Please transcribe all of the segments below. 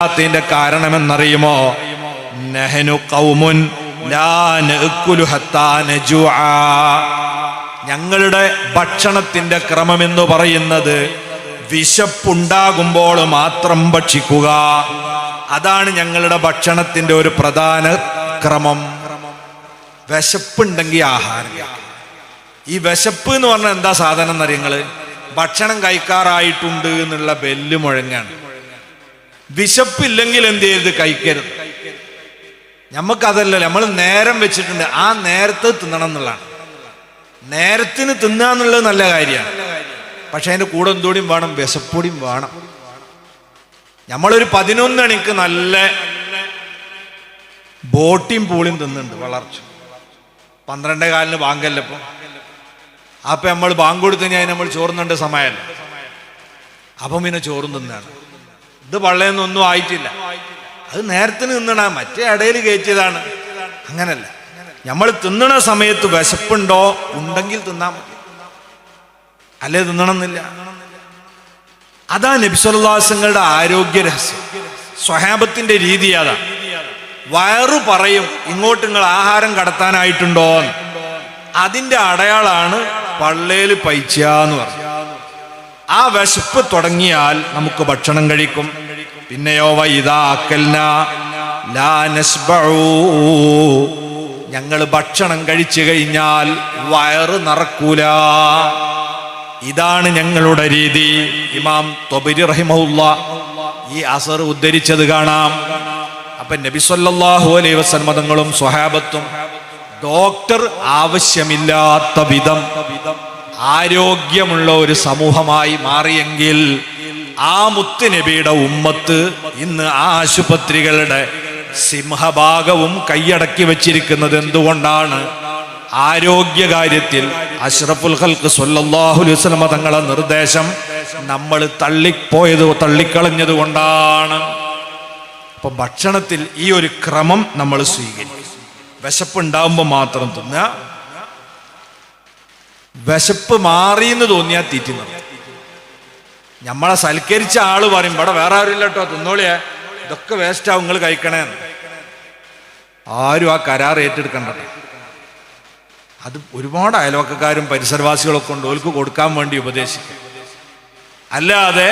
ത്തിന്റെ കാരണമെന്നറിയുമോ? നഹ്നു ഖൗമുൻ ലാ നഅകുലു ഹത്താ നജുഅ. ഞങ്ങളുടെ ഭക്ഷണത്തിന്റെ ക്രമമെന്ന് പറയുന്നത് വിശപ്പുണ്ടാകുമ്പോൾ മാത്രം ഭക്ഷിക്കുക. അതാണ് ഞങ്ങളുടെ ഭക്ഷണത്തിന്റെ ഒരു പ്രധാന ക്രമം. വിശപ്പുണ്ടെങ്കിൽ ആഹാരം. ഈ വിശപ്പ് എന്ന് പറഞ്ഞാൽ എന്താ സാധനം എന്നറിയങ്ങള്? ഭക്ഷണം കഴിക്കാറായിട്ടുണ്ട് എന്നുള്ള ബെല്ല് മുഴങ്ങാണ്. വിശപ്പില്ലെങ്കിൽ എന്ത് ചെയ്ത് കഴിക്കരുത്. നമുക്കതല്ലല്ലോ, നമ്മൾ നേരം വെച്ചിട്ടുണ്ട്, ആ നേരത്തെ തിന്നണം എന്നുള്ളതാണ്. നേരത്തിന് തിന്നുക എന്നുള്ളത് നല്ല കാര്യമാണ്. പക്ഷെ അതിന്റെ കൂടെ എന്തോടിയും വേണം, വിശപ്പൊടിയും വേണം. നമ്മളൊരു 11 മണിക്ക് നല്ല ബോട്ടിയും പൂളിയും തിന്നുന്നുണ്ട്, വളർച്ച 12:15 ബാങ്കല്ല. അപ്പൊ നമ്മൾ ബാങ്ക് കൊടുത്തു കഴിഞ്ഞാൽ നമ്മൾ ചോറുന്നുണ്ട് സമയമല്ല. അപ്പം പിന്നെ ചോറും തിന്നാണ്. ഇത് പള്ളയെന്നൊന്നും ആയിട്ടില്ല, അത് നേരത്തിന് തിന്നണ, മറ്റേ ഇടയിൽ കയറ്റിയതാണ്. അങ്ങനല്ല, നമ്മൾ തിന്നണ സമയത്ത് വിശപ്പുണ്ടോ ഉണ്ടെങ്കിൽ തിന്നാൻ മതി, അല്ലേ തിന്നണമെന്നില്ല. അതാ നബി സല്ലല്ലാഹു അലൈഹി വസല്ലമയുടെ ആരോഗ്യ രഹസ്യം. സ്വഹാബത്തിന്റെ രീതി അതാ. വയറു പറയും ഇങ്ങോട്ട് നിങ്ങൾ ആഹാരം കടത്താനായിട്ടുണ്ടോ. അതിന്റെ അടയാളാണ് പള്ളേല് പൈച്ചാന്ന് പറഞ്ഞു. ആ വിശപ്പ് തുടങ്ങിയാൽ നമുക്ക് ഭക്ഷണം കഴിക്കും. പിന്നെയോ വഇദാ അക്കൽനാ ലാ നസ്ബഉ. ഞങ്ങൾ ഭക്ഷണം കഴിച്ചു കഴിഞ്ഞാൽ വയറ് നിറക്കൂല. ഇതാണ് ഞങ്ങളുടെ രീതി. ഇമാം ത്വബരി റഹിമഹുല്ലാഹ് ഈ അസർ ഉദ്ധരിച്ചത് കാണാം. അപ്പൊ നബി സല്ലല്ലാഹു അലൈഹി വസല്ലം തങ്ങളും സ്വഹാബത്തും ഡോക്ടർ ആവശ്യമില്ലാത്ത വിധം ആരോഗ്യമുള്ള ഒരു സമൂഹമായി മാറിയെങ്കിൽ ആ മുത്ത് നബിയുടെ ഉമ്മത്ത് ഇന്ന് ആശുപത്രികളുടെ സിംഹഭാഗവും കൈയടക്കി വച്ചിരിക്കുന്നത് എന്തുകൊണ്ടാണ്? ആരോഗ്യകാര്യത്തിൽ അഷ്റഫുൽ ഖൽഖ് സ്വല്ലല്ലാഹു അലൈഹി വസല്ലം തങ്ങളുടെ നിർദ്ദേശം നമ്മൾ തള്ളിക്കളഞ്ഞത് കൊണ്ടാണ്. അപ്പൊ ഭക്ഷണത്തിൽ ഈ ഒരു ക്രമം നമ്മൾ സ്വീകരിക്കും. വിശപ്പുണ്ടാവുമ്പോൾ മാത്രം തിന്നുക. വിശപ്പ് മാറിയെന്ന് തോന്നിയാൽ തീറ്റി നിർത്തും. നമ്മളെ സൽക്കരിച്ച ആള് പറയും ഇവിടെ വേറെ ആരും ഇല്ല കേട്ടോ, തിന്നോളിയാ, ഇതൊക്കെ വേസ്റ്റ് ആവും, നിങ്ങൾ കഴിക്കണേ. ആരും ആ കരാർ ഏറ്റെടുക്കണ്ട. അത് ഒരുപാട് അയൽവക്കക്കാരും പരിസരവാസികളൊക്കെ ഉണ്ട്, ഓൽക്ക് കൊടുക്കാൻ വേണ്ടി ഉപദേശിക്കും. അല്ലാതെ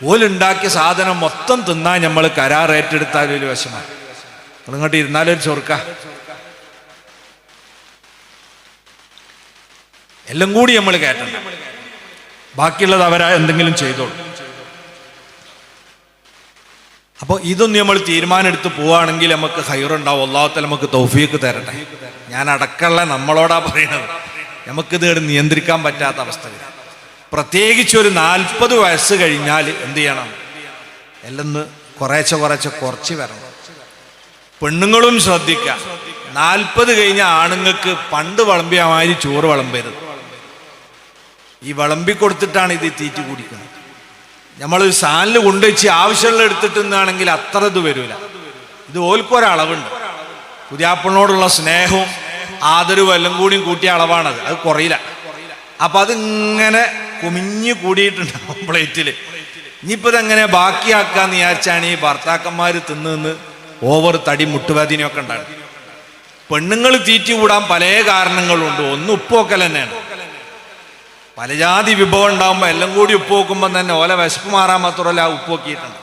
ഓലുണ്ടാക്കിയ സാധനം മൊത്തം തിന്നാൻ നമ്മൾ കരാർ ഏറ്റെടുത്താൽ ഒരു വിഷമാണ്. നിങ്ങോട്ട് ഇരുന്നാലൊരു ചൊറുക്ക. എല്ലാം കൂടി നമ്മൾ കയറ്റണ്ട, ബാക്കിയുള്ളത് അവരാ എന്തെങ്കിലും ചെയ്തോളൂ. അപ്പോൾ ഇതൊന്നും നമ്മൾ തീരുമാനം എടുത്ത് പോവുകയാണെങ്കിൽ നമുക്ക് ഖൈറുണ്ടാവും. അല്ലാഹു തആല നമുക്ക് തൗഫീഖ് തരട്ടെ. ഞാൻ അടക്കമുള്ള നമ്മളോടാ പറയുന്നത്. നമുക്കിത് നിയന്ത്രിക്കാൻ പറ്റാത്ത അവസ്ഥ വരും. പ്രത്യേകിച്ച് ഒരു 40 വയസ്സ് കഴിഞ്ഞാൽ എന്ത് ചെയ്യണം? എല്ലാം കുറച്ച് വരണം. പെണ്ണുങ്ങളും ശ്രദ്ധിക്കുക. 40 കഴിഞ്ഞ ആണുങ്ങൾക്ക് പണ്ട് വിളമ്പിയ മാതിരി ചോറ് വിളമ്പരുത്. ഈ വിളമ്പി കൊടുത്തിട്ടാണ് ഇത് തീറ്റി കുടിക്കുന്നത്. നമ്മൾ സാലിൽ കൊണ്ടുവച്ച് ആവശ്യമുള്ള എടുത്തിട്ട് നിന്നാണെങ്കിൽ അത്ര ഇത് വരൂല. ഇത് ഓൽക്കൊരളവുണ്ട്. പുതിയാപ്പിളിനോടുള്ള സ്നേഹവും ആദരവും എല്ലാം കൂടിയും കൂട്ടിയ അളവാണത്, അത് കുറയില്ല. അപ്പൊ അതിങ്ങനെ കുമിഞ്ഞു കൂടിയിട്ടുണ്ടാവും പ്ലേറ്റില്. ഇനിയിപ്പോ ഇതെങ്ങനെ ബാക്കിയാക്കാന്ന് വിചാരിച്ചാണ് ഈ ഭർത്താക്കന്മാര് തിന്ന് ഓവർ തടി മുട്ടുവേദനയൊക്കെ ഉണ്ടാകും. പെണ്ണുങ്ങൾ തീറ്റി കൂടാൻ പല കാരണങ്ങളുണ്ട്. ഒന്ന് ഉപ്പുവെക്കൽ തന്നെയാണ്. പല ജാതി വിഭവം ഉണ്ടാകുമ്പോൾ എല്ലാം കൂടി ഉപ്പ് വെക്കുമ്പോൾ തന്നെ ഓല വിശപ്പ് മാറാൻ മാത്രമല്ല ആ ഉപ്പ് വെക്കിയിട്ടുണ്ട്.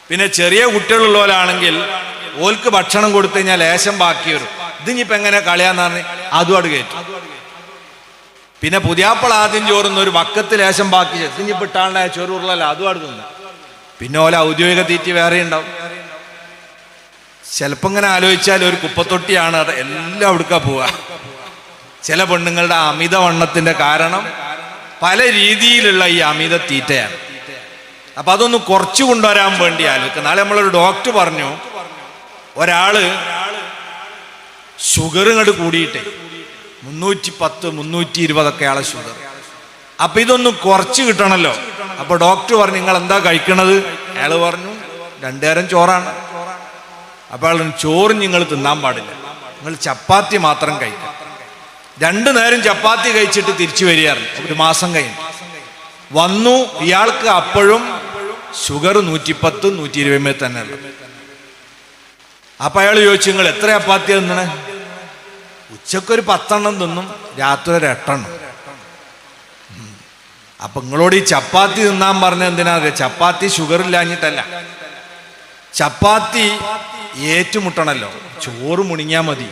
പിന്നെ ചെറിയ കുട്ടികളുള്ളവരാണെങ്കിൽ ഓൽക്ക് ഭക്ഷണം കൊടുത്തു കഴിഞ്ഞാൽ ലേശം ബാക്കി വരും. ഇതിനിപ്പോ എങ്ങനെ കളയാന്ന് പറഞ്ഞ് അതും അത് കയറ്റും. പിന്നെ പുതിയാപ്പിള ആദ്യം ചോറുന്ന ഒരു വക്കത്ത് ലേശം ബാക്കി ഇതിനിപ്പോ ഇട്ടാളുടെ ചോറുള്ളല്ല അതും അടുത്ത് നിന്ന്. പിന്നെ ഓല ഔദ്യോഗിക തീറ്റി വേറെ ഉണ്ടാവും. ചിലപ്പോ ഇങ്ങനെ ആലോചിച്ചാൽ ഒരു കുപ്പത്തൊട്ടിയാണ് അത്, എല്ലാം അവിടുക്കാ പോവുക. ചില പെണ്ണുങ്ങളുടെ അമിതവണ്ണത്തിന്റെ കാരണം പല രീതിയിലുള്ള ഈ അമിത തീറ്റയാണ്. അപ്പൊ അതൊന്ന് കുറച്ചു കൊണ്ടുവരാൻ വേണ്ടി ആലോചിക്കുക. നാളെ നമ്മളൊരു ഡോക്ടർ പറഞ്ഞു, ഒരാള് ഷുഗർ ഇങ്ങോട്ട് കൂടിയിട്ടേ 310 320 ഒക്കെ ആളെ ഷുഗർ. അപ്പൊ ഇതൊന്ന് കുറച്ച് കിട്ടണല്ലോ. അപ്പൊ ഡോക്ടർ പറഞ്ഞു നിങ്ങൾ എന്താ കഴിക്കണത്? അയാള് പറഞ്ഞു 2 നേരം ചോറാണ്. അപ്പൊ അയാൾ ചോറ് നിങ്ങൾ തിന്നാൻ പാടില്ല, നിങ്ങൾ ചപ്പാത്തി മാത്രം കഴിക്കാം. 2 നേരം ചപ്പാത്തി കഴിച്ചിട്ട് തിരിച്ചു വരികയായിരുന്നു. 1 മാസം കഴിഞ്ഞു വന്നു. ഇയാൾക്ക് അപ്പോഴും ഷുഗർ 110 120 തന്നെ ഉള്ളത്. അപ്പൊ അയാൾ ചോദിച്ചു, നിങ്ങൾ എത്ര ചപ്പാത്തി തിന്നണേ? ഉച്ചക്കൊരു 10 തിന്നും, രാത്രി ഒരു 8. അപ്പൊ നിങ്ങളോട് ഈ ചപ്പാത്തി തിന്നാൻ പറഞ്ഞ എന്തിനാ? ചപ്പാത്തി ഷുഗർ ഇല്ലാഞ്ഞിട്ടല്ല, ചപ്പാത്തി ഏറ്റുമുട്ടണല്ലോ, ചോറ് മുണിഞ്ഞാൽ മതി.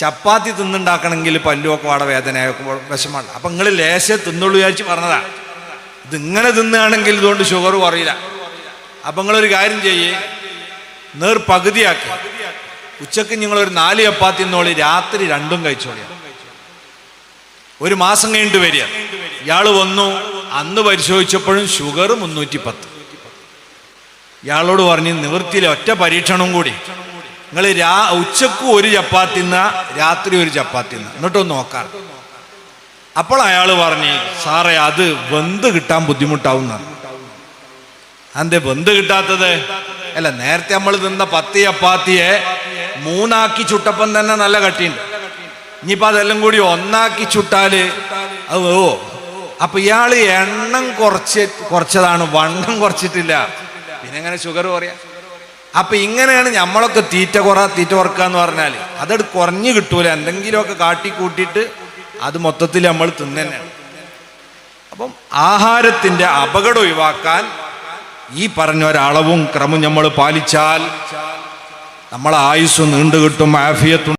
ചപ്പാത്തി തിന്നുണ്ടാക്കണമെങ്കിൽ പല്ലുമൊക്കെ വാട വേദനയൊക്കെ വിഷമാണ്. അപ്പൊ നിങ്ങൾ ലേശം തിന്നുള്ളൂ വിചാരിച്ച് പറഞ്ഞതാ. ഇത് ഇങ്ങനെ തിന്നുകയാണെങ്കിൽ ഇതുകൊണ്ട് ഷുഗർ കുറയില്ല. അപ്പൊ നിങ്ങളൊരു കാര്യം ചെയ്യേ, പകുതിയാക്കി ഉച്ചക്ക് നിങ്ങളൊരു 4 ചപ്പാത്തി തിന്നോളി, രാത്രി 2 കഴിച്ചോളിയാ. ഒരു മാസം കഴിഞ്ഞിട്ട് വരിക. ഇയാള് വന്നു, അന്ന് പരിശോധിച്ചപ്പോഴും ഷുഗർ 310. ഇയാളോട് പറഞ്ഞ് നിവൃത്തിയിലെ ഒറ്റ പരീക്ഷണം കൂടി, നിങ്ങൾ ഉച്ചക്ക് ഒരു ചപ്പാത്തി തിന്ന, രാത്രി ഒരു ചപ്പാത്തി തിന്ന, എന്നിട്ടൊന്ന് നോക്കാം. അപ്പോൾ അയാൾ പറഞ്ഞ്, സാറേ അത് വെന്ത് കിട്ടാൻ ബുദ്ധിമുട്ടാവുന്ന. അതെന്തേ വെന്ത് കിട്ടാത്തത്? അല്ല, നേരത്തെ നമ്മൾ തിന്ന 10 ചപ്പാത്തിയെ 3 ആക്കി ചുട്ടപ്പം തന്നെ നല്ല കട്ടിയുണ്ട്. ഇനിയിപ്പോൾ അതെല്ലാം കൂടി 1 ആക്കി ചുട്ടാല് അത് അപ്പൊ ഇയാള് എണ്ണം കുറച്ചതാണ്, വണ്ണം കുറച്ചിട്ടില്ല. പിന്നെ എങ്ങനെ ഷുഗർ പറയാ? അപ്പൊ ഇങ്ങനെയാണ് നമ്മളൊക്കെ തീറ്റ കുറക്കാന്ന് പറഞ്ഞാൽ അതത് കുറഞ്ഞു കിട്ടൂല. എന്തെങ്കിലുമൊക്കെ കാട്ടിക്കൂട്ടിയിട്ട് അത് മൊത്തത്തിൽ നമ്മൾ തിന്നന്നെയാണ്. അപ്പം ആഹാരത്തിന്റെ അപകടം ഒഴിവാക്കാൻ ഈ പറഞ്ഞ ഒരളവും ക്രമവും നമ്മൾ പാലിച്ചാൽ നമ്മളെ ആയുസ് നീണ്ടു കിട്ടും, ആഫിയത്തും.